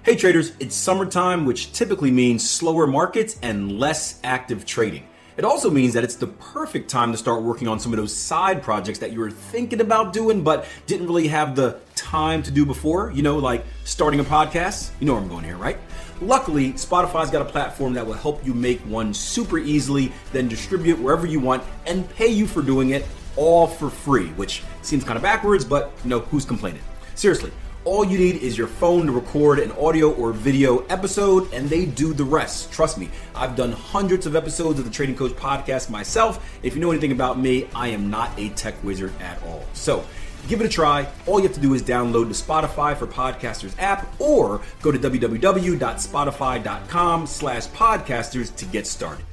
Hey traders, it's summertime, which typically means slower markets and less active trading. It also means that it's the perfect time to start working on some of those side projects that you were thinking about doing but didn't really have the time to do before, like starting a podcast. You know where I'm going here, right? Luckily, Spotify's got a platform that will help you make one super easily, then distribute it wherever you want and pay you for doing it all for free, which seems kind of backwards, but who's complaining? Seriously. All you need is your phone to record an audio or video episode, and they do the rest. Trust me, I've done hundreds of episodes of the Trading Coach podcast myself. If you know anything about me, I am not a tech wizard at all. So give it a try. All you have to do is download the Spotify for Podcasters app or go to www.spotify.com/podcasters to get started.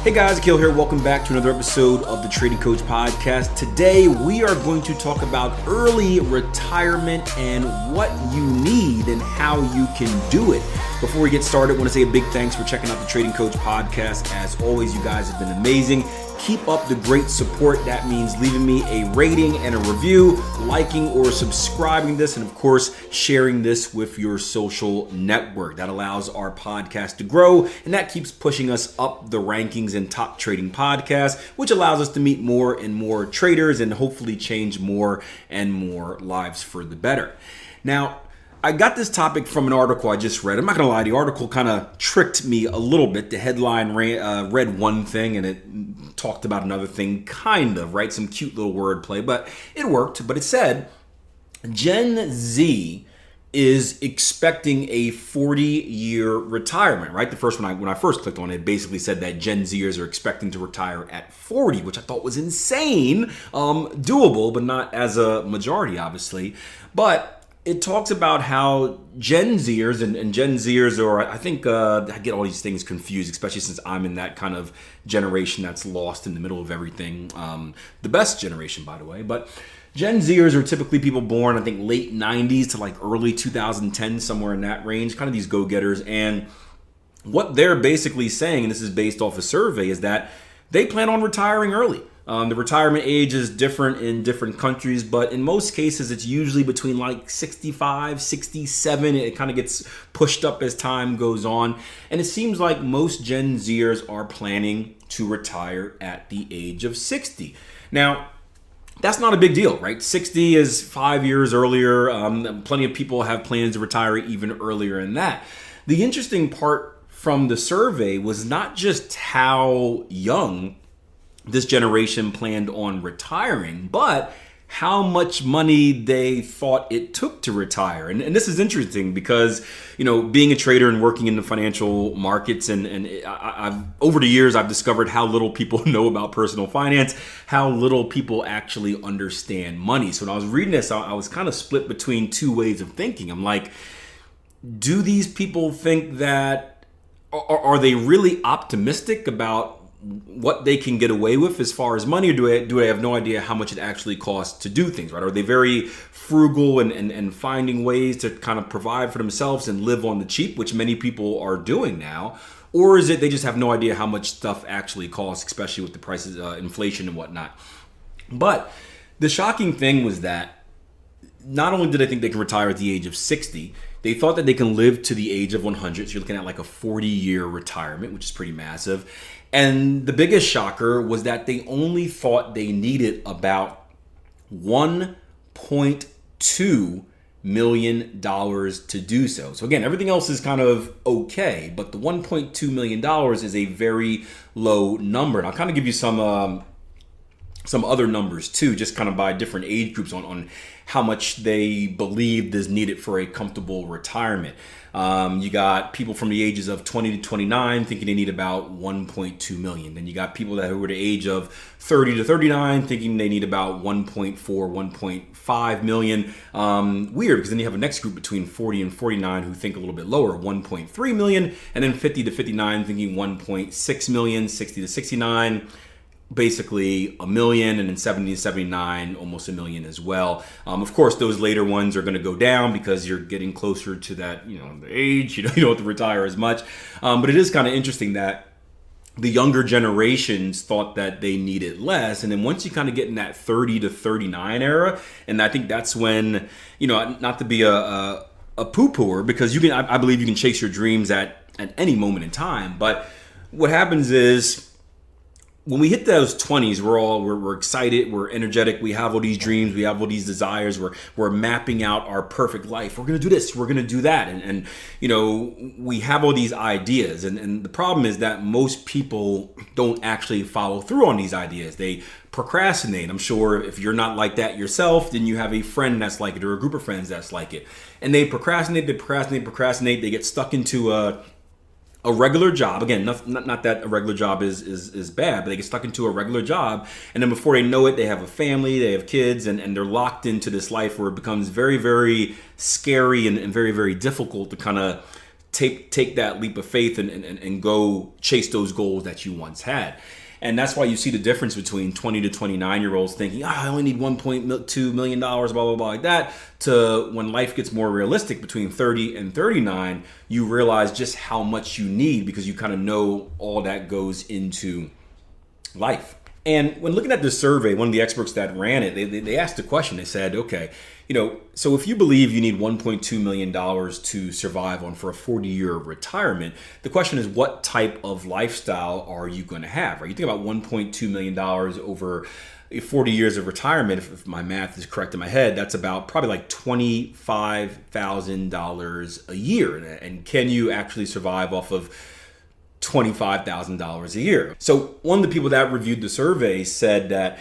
Hey guys, Akil here. Welcome back to another episode of the Trading Coach podcast. Today we are going to talk about early retirement and what you need and how you can do it. Before we get started, I want to say a big thanks for checking out the Trading Coach podcast. As always, you guys have been amazing. Keep up the great support. That means leaving me a rating and a review, liking or subscribing this, and of course, sharing this with your social network. That allows our podcast to grow, and that keeps pushing us up the rankings in top trading podcasts, which allows us to meet more and more traders and hopefully change more and more lives for the better. Now, I got this topic from an article I just read. I'm not going to lie, the article kind of tricked me a little bit. The headline read one thing and it talked about another thing, kind of, right? Some cute little wordplay, but it worked. But it said, Gen Z is expecting a 40-year retirement, right? The first one, when I first clicked on it, basically said that Gen Zers are expecting to retire at 40, which I thought was insane, doable, but not as a majority, obviously. But it talks about how Gen Zers and Gen Zers are, I think I get all these things confused, especially since I'm in that kind of generation that's lost in the middle of everything. The best generation, by the way. But Gen Zers are typically people born, I think, late 90s to like early 2010, somewhere in that range, kind of these go-getters. And what they're basically saying, and this is based off a survey, is that they plan on retiring early. The retirement age is different in different countries, but in most cases, it's usually between like 65, 67. It kind of gets pushed up as time goes on. And it seems like most Gen Zers are planning to retire at the age of 60. Now, that's not a big deal, right? 60 is 5 years earlier. Plenty of people have plans to retire even earlier than that. The interesting part from the survey was not just how young this generation planned on retiring, but how much money they thought it took to retire. And this is interesting because, being a trader and working in the financial markets, and I've over the years, I've discovered how little people know about personal finance, how little people actually understand money. So when I was reading this, I was kind of split between two ways of thinking. I'm like, do these people think that, are they really optimistic about what they can get away with as far as money, or do they have no idea how much it actually costs to do things, right? Are they very frugal and finding ways to kind of provide for themselves and live on the cheap, which many people are doing now? Or is it they just have no idea how much stuff actually costs, especially with the prices, inflation and whatnot? But the shocking thing was that not only did they think they can retire at the age of 60, they thought that they can live to the age of 100. So you're looking at like a 40-year retirement, which is pretty massive. And the biggest shocker was that they only thought they needed about $1.2 million to do so. So again, everything else is kind of okay, but the $1.2 million is a very low number. And I'll kind of give you some other numbers too, just kind of by different age groups on how much they believed is needed for a comfortable retirement. You got people from the ages of 20 to 29 thinking they need about 1.2 million. Then you got people that were the age of 30 to 39 thinking they need about 1.4, 1.5 million. Weird, because then you have a next group between 40 and 49 who think a little bit lower, 1.3 million, and then 50 to 59 thinking 1.6 million, 60 to 69. Basically a million, and then 70 to 79, almost a million as well. Of course, those later ones are going to go down because you're getting closer to that, the age, you don't have to retire as much. But it is kind of interesting that the younger generations thought that they needed less. And then once you kind of get in that 30 to 39 era, and I think that's when, not to be a poo-pooer, because I believe you can chase your dreams at any moment in time. But what happens is, when we hit those 20s, we're excited, we're energetic, we have all these dreams, we have all these desires, we're mapping out our perfect life. We're gonna do this, we're gonna do that, and we have all these ideas, and the problem is that most people don't actually follow through on these ideas. They procrastinate. I'm sure if you're not like that yourself, then you have a friend that's like it, or a group of friends that's like it, and they procrastinate, they get stuck into a regular job. Again, not that a regular job is bad, but they get stuck into a regular job, and then before they know it, they have a family, they have kids, and they're locked into this life where it becomes very, very scary and very, very difficult to kind of take that leap of faith and go chase those goals that you once had. And that's why you see the difference between 20 to 29 year olds thinking, I only need $1.2 million, blah, blah, blah, like that, to when life gets more realistic between 30 and 39, you realize just how much you need, because you kind of know all that goes into life. And when looking at this survey, one of the experts that ran it, they asked the question. They said, okay, so if you believe you need $1.2 million to survive on for a 40-year retirement, the question is, what type of lifestyle are you going to have? Right? You think about $1.2 million over 40 years of retirement. If my math is correct in my head, that's about probably like $25,000 a year. And can you actually survive off of $25,000 a year? So one of the people that reviewed the survey said that,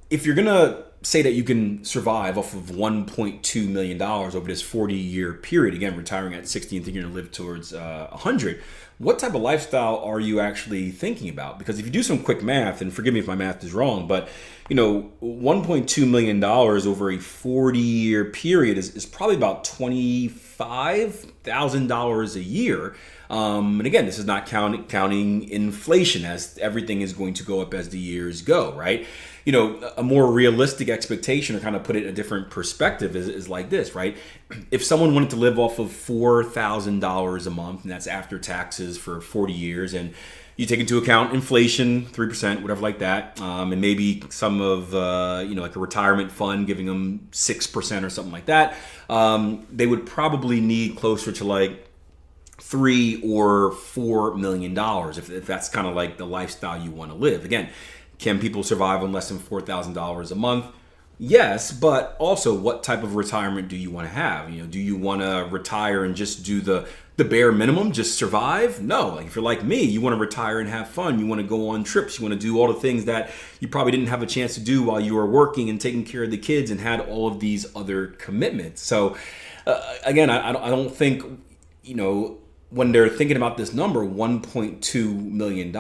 if you're going to say that you can survive off of $1.2 million over this 40-year period, again, retiring at 60 and thinking you're going to live towards 100, what type of lifestyle are you actually thinking about? Because if you do some quick math, and forgive me if my math is wrong, but $1.2 million over a 40-year period is probably about $25,000 a year. And again, this is not counting inflation, as everything is going to go up as the years go, right? A more realistic expectation, or kind of put it in a different perspective, is like this, right? If someone wanted to live off of $4,000 a month, and that's after taxes for 40 years, and you take into account inflation, 3%, whatever like that, and maybe some of, like a retirement fund giving them 6% or something like that, they would probably need closer to like $3 or $4 million if that's kind of like the lifestyle you want to live. Again, can people survive on less than $4,000 a month? Yes, but also, what type of retirement do you want to have? Do you want to retire and just do the bare minimum, just survive? No. Like, if you're like me, you want to retire and have fun. You want to go on trips. You want to do all the things that you probably didn't have a chance to do while you were working and taking care of the kids and had all of these other commitments. So again, I don't think, when they're thinking about this number, $1.2 million,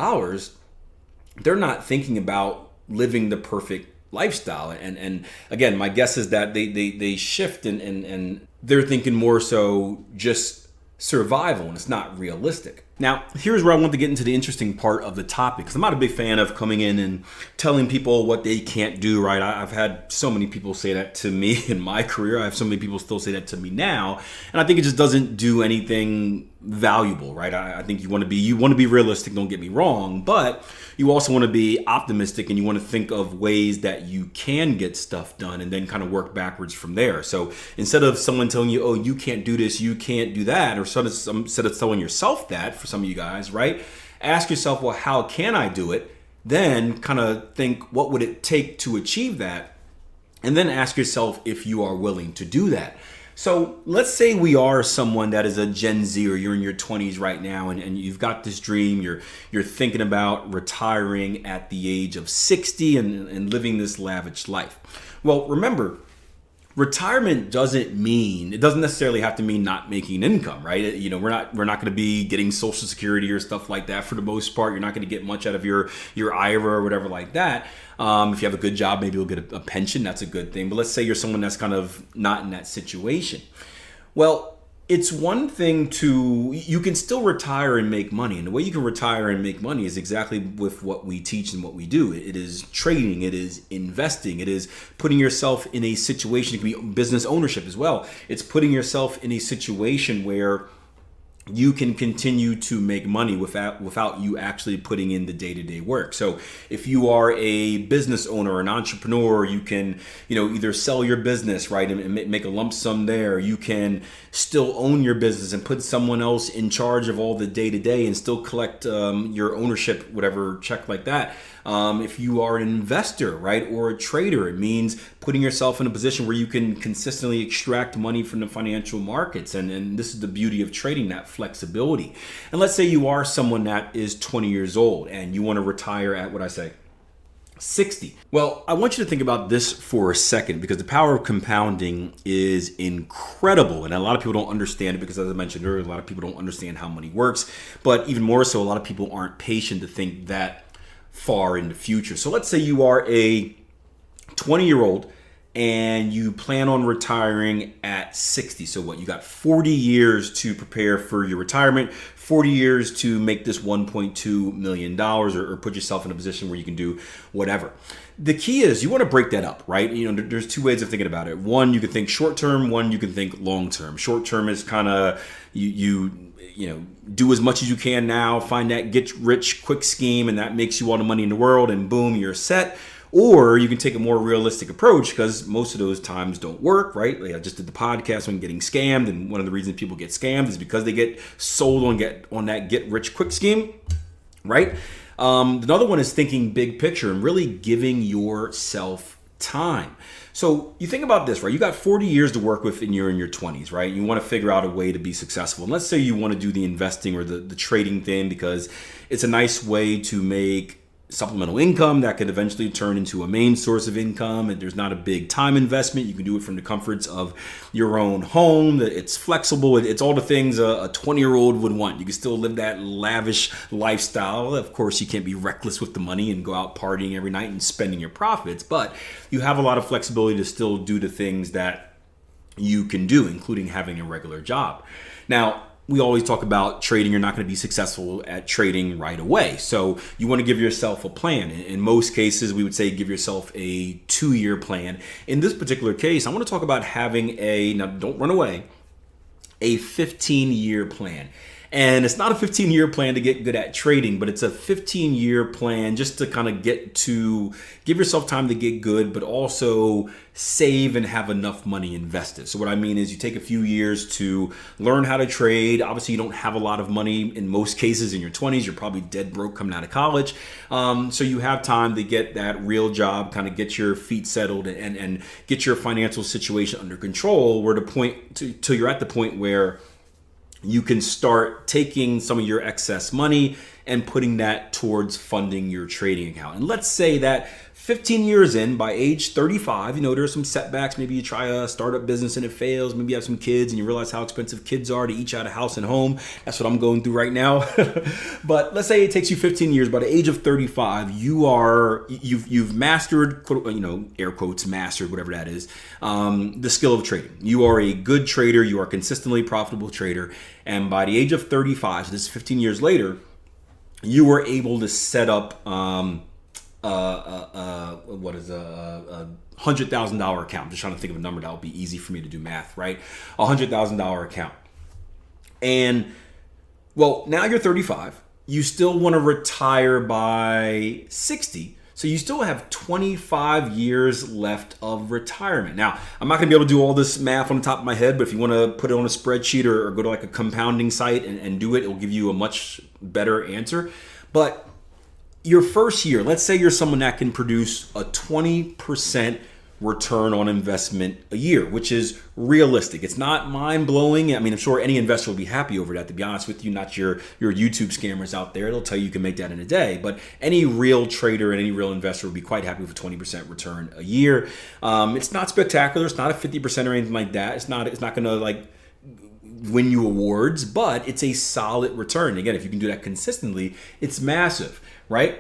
they're not thinking about living the perfect lifestyle. And again, my guess is that they shift and they're thinking more so just survival, and it's not realistic. Now, here's where I want to get into the interesting part of the topic, because I'm not a big fan of coming in and telling people what they can't do, right? I've had so many people say that to me in my career. I have so many people still say that to me now, and I think it just doesn't do anything valuable, right? I think you want to be realistic, don't get me wrong, but you also want to be optimistic, and you want to think of ways that you can get stuff done and then kind of work backwards from there. So instead of someone telling you, oh, you can't do this, you can't do that, or instead of telling yourself that, for some of you guys, right? Ask yourself, well, how can I do it? Then kind of think, what would it take to achieve that? And then ask yourself if you are willing to do that. So let's say we are someone that is a Gen Z, or you're in your 20s right now, and you've got this dream, you're thinking about retiring at the age of 60 and living this lavish life. Well, remember, retirement doesn't necessarily have to mean not making income, right? We're not going to be getting Social Security or stuff like that for the most part. You're not going to get much out of your IRA or whatever like that. If you have a good job, maybe you'll get a pension. That's a good thing. But let's say you're someone that's kind of not in that situation. Well, it's one thing you can still retire and make money. And the way you can retire and make money is exactly with what we teach and what we do. It is trading. It is investing. It is putting yourself in a situation. It can be business ownership as well. It's putting yourself in a situation where you can continue to make money without you actually putting in the day-to-day work. So if you are a business owner, an entrepreneur, you can, either sell your business, right, and make a lump sum there. You can still own your business and put someone else in charge of all the day-to-day and still collect your ownership, whatever check like that. If you are an investor, right, or a trader, it means putting yourself in a position where you can consistently extract money from the financial markets. And this is the beauty of trading, that flexibility. And let's say you are someone that is 20 years old and you want to retire at, 60. Well, I want you to think about this for a second, because the power of compounding is incredible. And a lot of people don't understand it because, as I mentioned earlier, a lot of people don't understand how money works. But even more so, a lot of people aren't patient to think that far in the future. So let's say you are a 20-year-old and you plan on retiring at 60. So what? You got 40 years to prepare for your retirement, 40 years to make this $1.2 million or put yourself in a position where you can do whatever. The key is you want to break that up, right? There's two ways of thinking about it. One, you can think short term. One, you can think long term. Short term is kind of you do as much as you can now, find that get rich quick scheme, and that makes you all the money in the world, and boom, you're set. Or you can take a more realistic approach, because most of those times don't work, right? Like I just did the podcast on getting scammed, and one of the reasons people get scammed is because they get sold on that get rich quick scheme, right? Another one is thinking big picture and really giving yourself time. So you think about this, right? You got 40 years to work with and you're in your 20s, right? You want to figure out a way to be successful. And let's say you want to do the investing or the trading thing because it's a nice way to make supplemental income that could eventually turn into a main source of income, and there's not a big time investment. You can do it from the comforts of your own home. It's flexible. It's all the things a 20-year-old would want. You can still live that lavish lifestyle. Of course, you can't be reckless with the money and go out partying every night and spending your profits, but you have a lot of flexibility to still do the things that you can do, including having a regular job. Now, we always talk about trading. You're not going to be successful at trading right away. So you want to give yourself a plan. In most cases, we would say give yourself a 2-year plan. In this particular case, I want to talk about having now don't run away, a 15-year plan. And it's not a 15-year plan to get good at trading, but it's a 15-year plan just to kind of give yourself time to get good, but also save and have enough money invested. So what I mean is you take a few years to learn how to trade. Obviously, you don't have a lot of money in most cases in your 20s. You're probably dead broke coming out of college. So you have time to get that real job, kind of get your feet settled and get your financial situation under control, till you're at the point where you can start taking some of your excess money and putting that towards funding your trading account. And let's say that 15 years in, by age 35, there's some setbacks. Maybe you try a startup business and it fails. Maybe you have some kids and you realize how expensive kids are to each out a house and home. That's what I'm going through right now. But let's say it takes you 15 years. By the age of 35, you've mastered, air quotes, mastered, whatever that is, the skill of trading. You are a good trader. You are a consistently profitable trader. And by the age of 35, so this is 15 years later, you were able to set up $100,000 account. I'm just trying to think of a number that would be easy for me to do math, right? $100,000 account. And well, now you're 35. You still want to retire by 60. So you still have 25 years left of retirement. Now, I'm not going to be able to do all this math on the top of my head, but if you want to put it on a spreadsheet or go to like a compounding site and do it, it'll give you a much better answer. But your first year, let's say you're someone that can produce a 20% return on investment a year, which is realistic. It's not mind-blowing. I mean, I'm sure any investor will be happy over that, to be honest with you, not your YouTube scammers out there. They'll tell you can make that in a day, but any real trader and any real investor will be quite happy with a 20% return a year. It's not spectacular. It's not a 50% or anything like that. It's not going to win you awards, but it's a solid return. Again, if you can do that consistently, it's massive, right?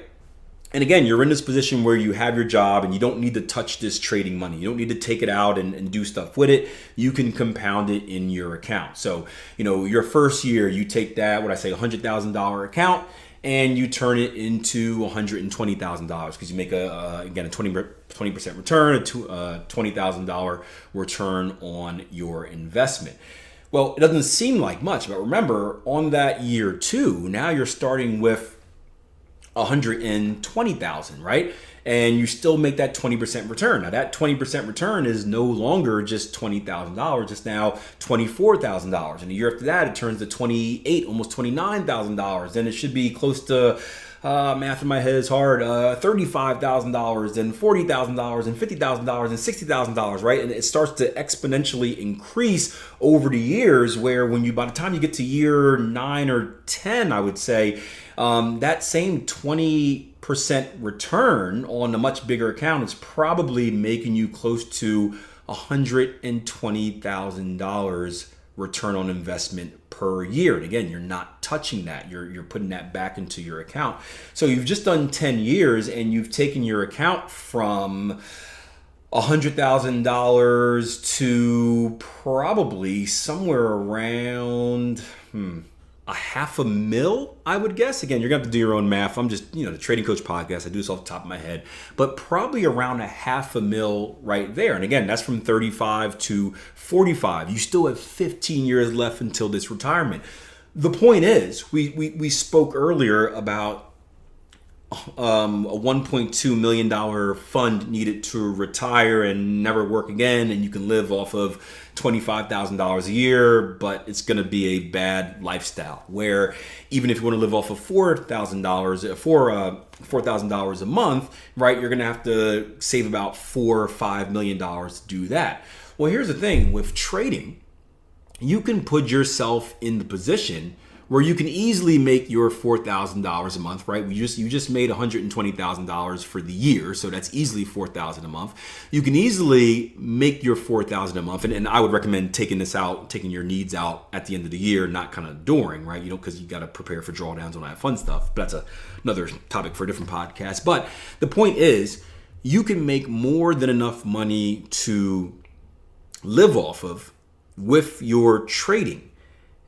And again, you're in this position where you have your job and you don't need to touch this trading money. You don't need to take it out and do stuff with it. You can compound it in your account. So, your first year, you take that, $100,000 account, and you turn it into $120,000 because you make a 20% return, a $20,000 return on your investment. Well, it doesn't seem like much, but remember, on that year two, now you're starting with 120,000, right? And you still make that 20% return. Now that 20% return is no longer just $20,000, it's now $24,000. And a year after that, it turns to 28, almost $29,000. Then it should be close to, math in my head is hard, $35,000, then $40,000, and $50,000, and $60,000, right? And it starts to exponentially increase over the years, where by the time you get to year 9 or 10, I would say, that same 20% return on a much bigger account is probably making you close to $120,000 return on investment per year. And again, you're not touching that. You're putting that back into your account. So you've just done 10 years and you've taken your account from $100,000 to probably somewhere around $500,000, I would guess. Again, you're gonna have to do your own math. I'm just, the Trading Coach podcast. I do this off the top of my head, but probably around $500,000 right there. And again, that's from 35 to 45. You still have 15 years left until this retirement. The point is, we spoke earlier about a $1.2 million fund needed to retire and never work again, and you can live off of $25,000 a year, but it's going to be a bad lifestyle. Where even if you want to live off of $4,000 a month, right, you're going to have to save about $4 or $5 million to do that. Well, here's the thing with trading: you can put yourself in the position where you can easily make your $4,000 a month, right? You just made $120,000 for the year, so that's easily $4,000 a month. You can easily make your $4,000 a month, and I would recommend taking your needs out at the end of the year, not kind of during, right? Because you got to prepare for drawdowns and all that fun stuff. But that's another topic for a different podcast. But the point is, you can make more than enough money to live off of with your trading.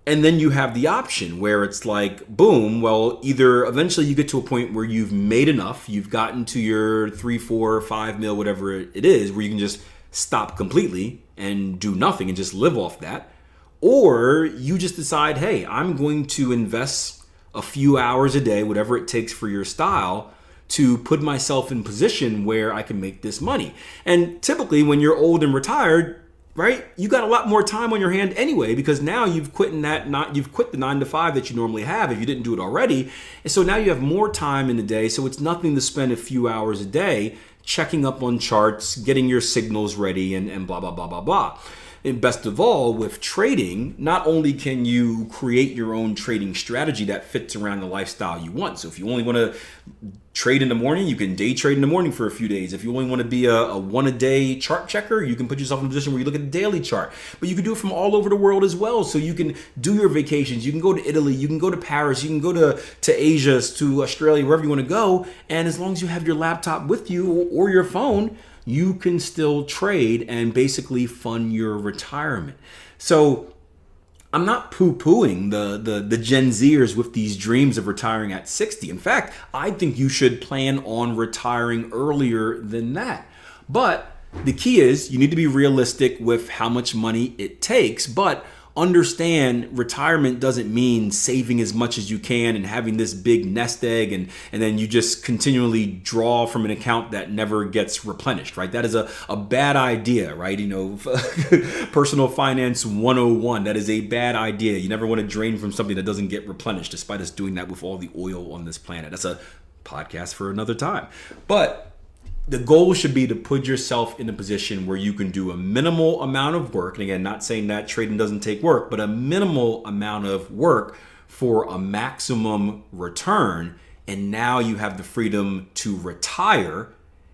And then you have the option where it's like, boom, well, either eventually you get to a point where you've made enough, you've gotten to your 3, 4, 5 mil, whatever it is, where you can just stop completely and do nothing and just live off that. Or you just decide, hey, I'm going to invest a few hours a day, whatever it takes for your style, to put myself in position where I can make this money. And typically when you're old and retired, right, you got a lot more time on your hand anyway, because now you've quit the 9 to 5 that you normally have if you didn't do it already. And so now you have more time in the day. So it's nothing to spend a few hours a day checking up on charts, getting your signals ready, and blah, blah, blah, blah, blah. And best of all, with trading, not only can you create your own trading strategy that fits around the lifestyle you want. So if you only want to trade in the morning, you can day trade in the morning for a few days. If you only want to be a one-a-day chart checker, you can put yourself in a position where you look at the daily chart. But you can do it from all over the world as well. So you can do your vacations. You can go to Italy. You can go to Paris. You can go to Asia, to Australia, wherever you want to go. And as long as you have your laptop with you or your phone, you can still trade and basically fund your retirement. So I'm not poo-pooing the Gen Zers with these dreams of retiring at 60. In fact, I think you should plan on retiring earlier than that. But the key is you need to be realistic with how much money it takes. But understand, retirement doesn't mean saving as much as you can and having this big nest egg and then you just continually draw from an account that never gets replenished, right? That is a bad idea, right? Personal finance 101, that is a bad idea. You never want to drain from something that doesn't get replenished, despite us doing that with all the oil on this planet. That's a podcast for another time. But the goal should be to put yourself in a position where you can do a minimal amount of work. And again, not saying that trading doesn't take work, but a minimal amount of work for a maximum return. And now you have the freedom to retire.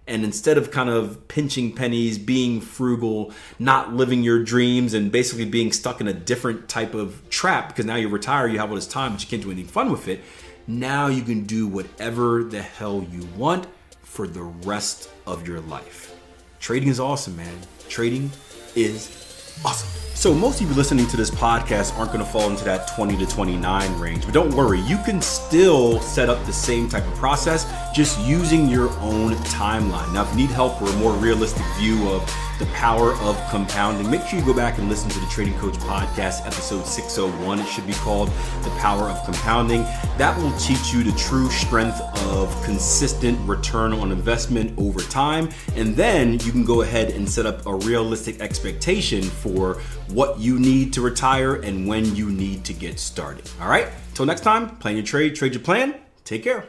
And instead of kind of pinching pennies, being frugal, not living your dreams, and basically being stuck in a different type of trap, because now you retire, you have all this time, but you can't do anything fun with it. Now you can do whatever the hell you want for the rest of your life. Trading is awesome, man. Trading is awesome. So most of you listening to this podcast aren't going to fall into that 20 to 29 range, but don't worry, you can still set up the same type of process. just using your own timeline. Now, if you need help or a more realistic view of the power of compounding, make sure you go back and listen to the Trading Coach Podcast, episode 601. It should be called The Power of Compounding. That will teach you the true strength of consistent return on investment over time. And then you can go ahead and set up a realistic expectation for what you need to retire and when you need to get started. All right, until next time, plan your trade, trade your plan. Take care.